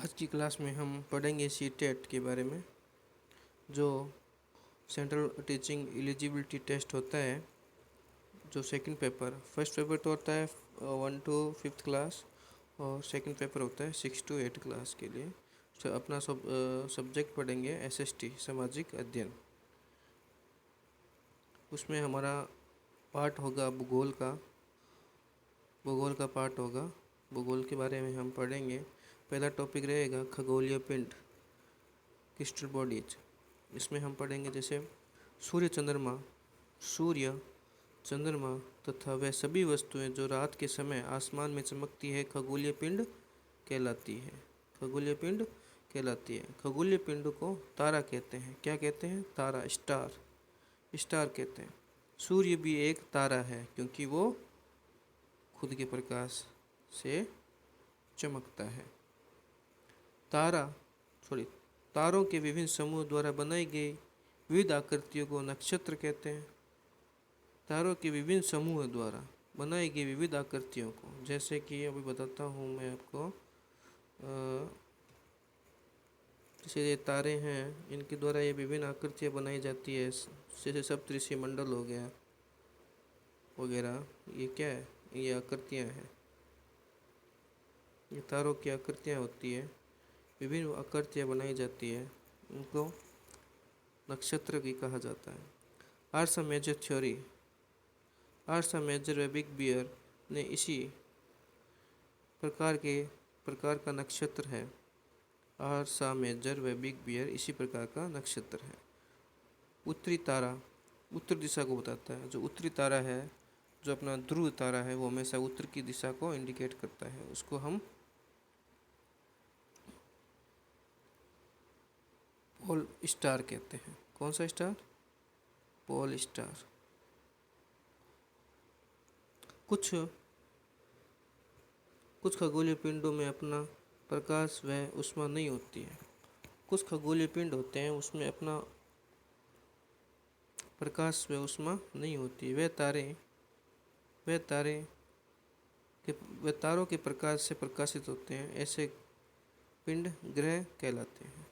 आज की क्लास में हम पढ़ेंगे सीटेट के बारे में, जो सेंट्रल टीचिंग एलिजिबिलिटी टेस्ट होता है। जो सेकंड पेपर, फर्स्ट पेपर तो होता है 1 to 5th क्लास और सेकंड पेपर होता है 6 to 8 क्लास के लिए। तो अपना सब्जेक्ट पढ़ेंगे SST सामाजिक अध्ययन। उसमें हमारा पार्ट होगा भूगोल का पार्ट होगा। भूगोल के बारे में हम पढ़ेंगे। पहला टॉपिक रहेगा खगोलीय पिंड, क्रिस्टल बॉडीज। इसमें हम पढ़ेंगे जैसे सूर्य, चंद्रमा तथा वह सभी वस्तुएं जो रात के समय आसमान में चमकती है खगोलीय पिंड कहलाती है। खगोलीय पिंड को तारा कहते हैं। क्या कहते हैं? तारा, स्टार कहते हैं। सूर्य भी एक तारा है क्योंकि वो खुद के प्रकाश से चमकता है। तारों के विभिन्न समूह द्वारा बनाई गई विविध आकृतियों को नक्षत्र कहते हैं। तारों के विभिन्न समूह द्वारा बनाई गई विविध आकृतियों को, जैसे कि अभी बताता हूँ मैं आपको। जैसे ये तारे हैं, इनके द्वारा ये विभिन्न आकृतियाँ बनाई जाती है। जैसे सप्तऋषि मंडल हो गया वगैरह। ये क्या है? ये आकृतियाँ हैं। ये तारों की आकृतियाँ होती है, विभिन्न आकृतियाँ बनाई जाती है, उनको नक्षत्र भी कहा जाता है। आर्सा मेजर थ्योरी, आर्सा मेजर व बिग बियर ने इसी प्रकार का नक्षत्र है। आर्सा मेजर व बिग बियर इसी प्रकार का नक्षत्र है। उत्तरी तारा उत्तर दिशा को बताता है। जो उत्तरी तारा है, जो अपना ध्रुव तारा है, वो हमेशा उत्तर की दिशा को इंडिकेट करता है। उसको हम पोल स्टार कहते हैं। कौन सा स्टार? Pole star. कुछ खगोलीय पिंडों में अपना प्रकाश व ऊष्मा नहीं होती है। कुछ खगोलीय पिंड होते हैं, उसमें अपना प्रकाश व ऊष्मा नहीं होती है। वे तारों के प्रकाश से प्रकाशित होते हैं। ऐसे पिंड ग्रह कहलाते हैं।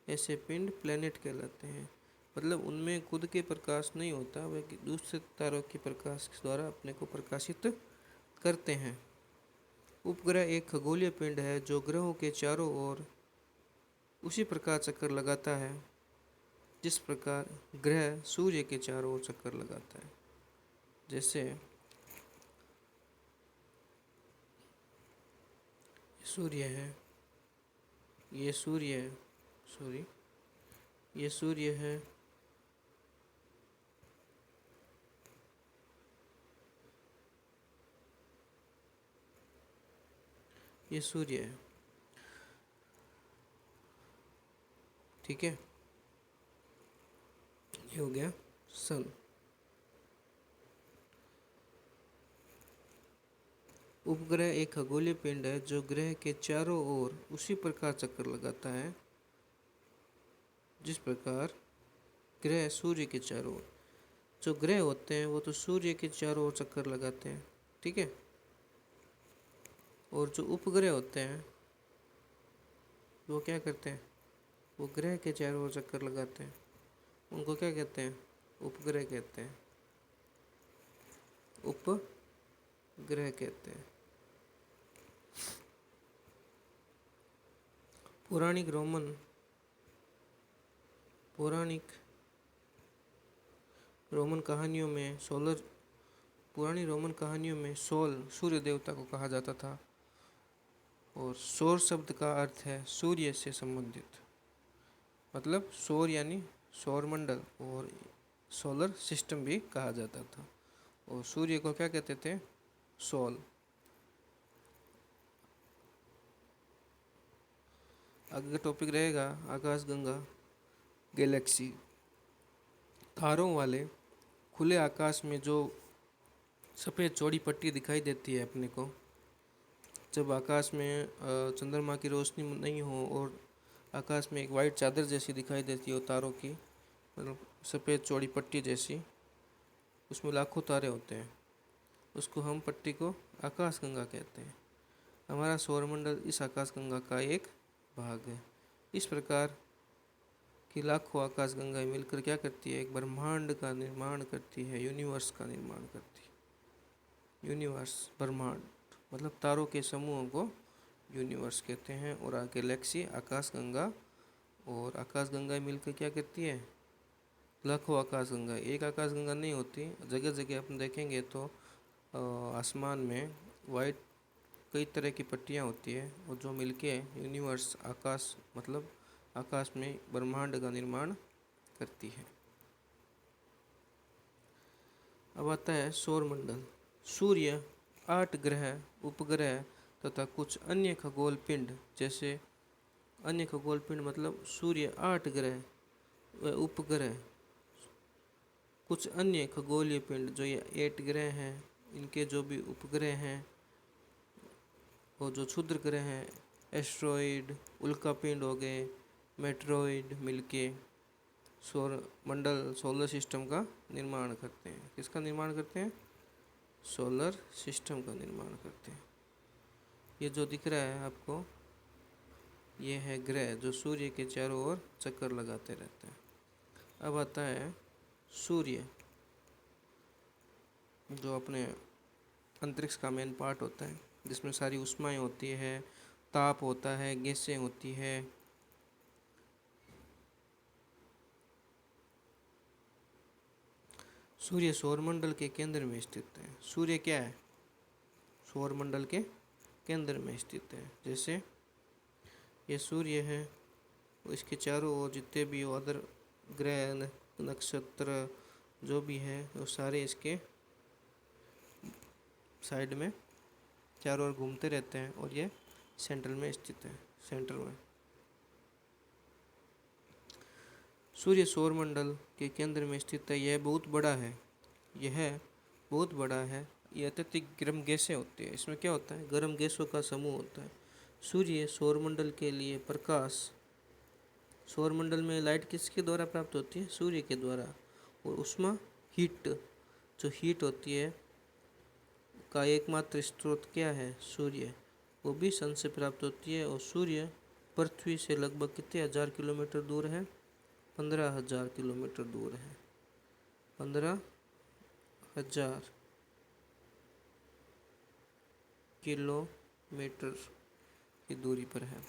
ऐसे पिंड प्लैनेट कहलाते हैं। मतलब उनमें खुद के प्रकाश नहीं होता, वे दूसरे तारों के प्रकाश द्वारा अपने को प्रकाशित करते हैं। उपग्रह एक खगोलीय पिंड है जो ग्रहों के चारों ओर उसी प्रकार चक्कर लगाता है जिस प्रकार ग्रह सूर्य के चारों ओर चक्कर लगाता है। जैसे सूर्य है, ये सूर्य है, ये सूर्य है, ये सूर्य है। ठीक है, ये हो गया सन। उपग्रह एक खगोलीय पिंड है जो ग्रह के चारों ओर उसी प्रकार चक्कर लगाता है जिस प्रकार ग्रह सूर्य के चारों ओर। जो ग्रह होते हैं वो तो सूर्य के चारों ओर चक्कर लगाते हैं, ठीक है। और जो उपग्रह होते हैं वो क्या करते हैं? वो ग्रह के चारों ओर चक्कर लगाते हैं। उनको क्या कहते हैं? उपग्रह कहते हैं। उपग्रह कहते हैं। पौराणिक रोमन कहानियों में सोल सूर्य देवता को कहा जाता था। और सौर शब्द का अर्थ है सूर्य से संबंधित। मतलब सौर यानी सौरमंडल, और सोलर सिस्टम भी कहा जाता था। और सूर्य को क्या कहते थे? सोल। आगे का टॉपिक रहेगा आकाशगंगा, गैलेक्सी। तारों वाले खुले आकाश में जो सफ़ेद चौड़ी पट्टी दिखाई देती है अपने को, जब आकाश में चंद्रमा की रोशनी नहीं हो और आकाश में एक वाइट चादर जैसी दिखाई देती हो तारों की, मतलब सफ़ेद चौड़ी पट्टी जैसी, उसमें लाखों तारे होते हैं, उसको हम पट्टी को आकाशगंगा कहते हैं। हमारा सौरमंडल इस आकाशगंगा का एक भाग है। इस प्रकार की लाखों आकाशगंगाएं मिलकर क्या करती है, एक ब्रह्मांड का निर्माण करती है, यूनिवर्स का निर्माण करती है। यूनिवर्स, ब्रह्मांड मतलब तारों के समूहों को यूनिवर्स कहते हैं। और गैलेक्सी आकाशगंगा, और आकाशगंगाएं मिलकर क्या करती है, लाखों आकाशगंगा। एक आकाशगंगा नहीं होती, जगह जगह अपन देखेंगे तो आसमान में वाइट कई तरह की पट्टियाँ होती है, और जो मिलके यूनिवर्स, आकाश मतलब आकाश में ब्रह्मांड का निर्माण करती है। अब आता है सौरमंडल। सूर्य, 8 ग्रह, उपग्रह तथा कुछ अन्य खगोल पिंड, जैसे अन्य खगोल पिंड मतलब सूर्य, 8 ग्रह व उपग्रह, कुछ अन्य खगोलीय पिंड जो ये 8 ग्रह हैं, इनके जो भी उपग्रह हैं और जो क्षुद्र ग्रह हैं, एस्ट्रॉइड, उल्कापिंड हो गए, मेट्रॉइड, मिलके सौर मंडल, सोलर सिस्टम का निर्माण करते हैं। किसका निर्माण करते हैं, सोलर सिस्टम का निर्माण करते हैं। ये जो दिख रहा है आपको, ये है ग्रह जो सूर्य के चारों ओर चक्कर लगाते रहते हैं। अब आता है सूर्य, जो अपने अंतरिक्ष का मेन पार्ट होता है, जिसमें सारी ऊष्माएं होती है, ताप होता है, गैसें होती है। सूर्य सौरमंडल के केंद्र में स्थित है। सूर्य क्या है, सौरमंडल के केंद्र में स्थित है। जैसे ये सूर्य है, इसके चारों ओर जितने भी अदर ग्रह, नक्षत्र जो भी है, वो सारे इसके साइड में चारों ओर घूमते रहते हैं, और ये सेंट्रल में स्थित है, सेंटर में। सूर्य सौरमंडल के केंद्र में स्थित है। यह बहुत बड़ा है, यह बहुत बड़ा है। यह अत्यधिक गर्म गैसें होती है। इसमें क्या होता है, गर्म गैसों का समूह होता है। सूर्य सौरमंडल के लिए प्रकाश, सौरमंडल में लाइट किसके द्वारा प्राप्त होती है, सूर्य के द्वारा। और ऊष्मा, हीट, जो हीट होती है का एकमात्र स्रोत क्या है, सूर्य, वो भी सन से प्राप्त होती है। और सूर्य पृथ्वी से लगभग कितने हजार किलोमीटर दूर है, 15,000 किलोमीटर दूर है, 15,000 किलोमीटर की दूरी पर है।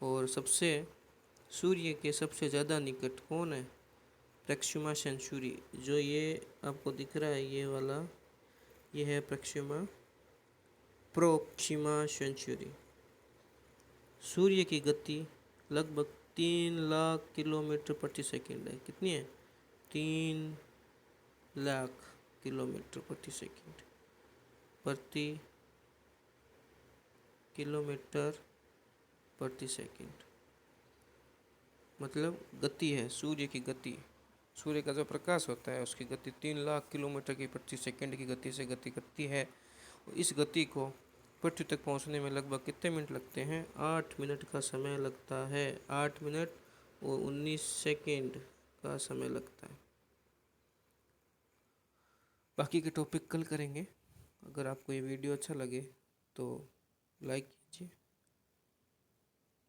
और सबसे सूर्य के सबसे ज़्यादा निकट कौन है, प्रक्ष्मा सेंचुरी, जो ये आपको दिख रहा है ये वाला, ये है प्रोक्सिमा सेंचुरी। सूर्य की गति लगभग 3 लाख किलोमीटर प्रति सेकंड है। कितनी है, 3 लाख किलोमीटर प्रति सेकंड, प्रति किलोमीटर प्रति सेकंड, मतलब गति है सूर्य की गति। सूर्य का जो प्रकाश होता है उसकी गति 3 लाख किलोमीटर की प्रति सेकंड की गति से गति करती है। इस गति को पृथ्वी तक पहुंचने में लगभग कितने मिनट लगते हैं, 8 मिनट का समय लगता है। 8 मिनट और 19 सेकंड का समय लगता है। बाकी के टॉपिक कल करेंगे। अगर आपको ये वीडियो अच्छा लगे तो लाइक कीजिए।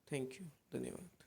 थैंक यू, धन्यवाद।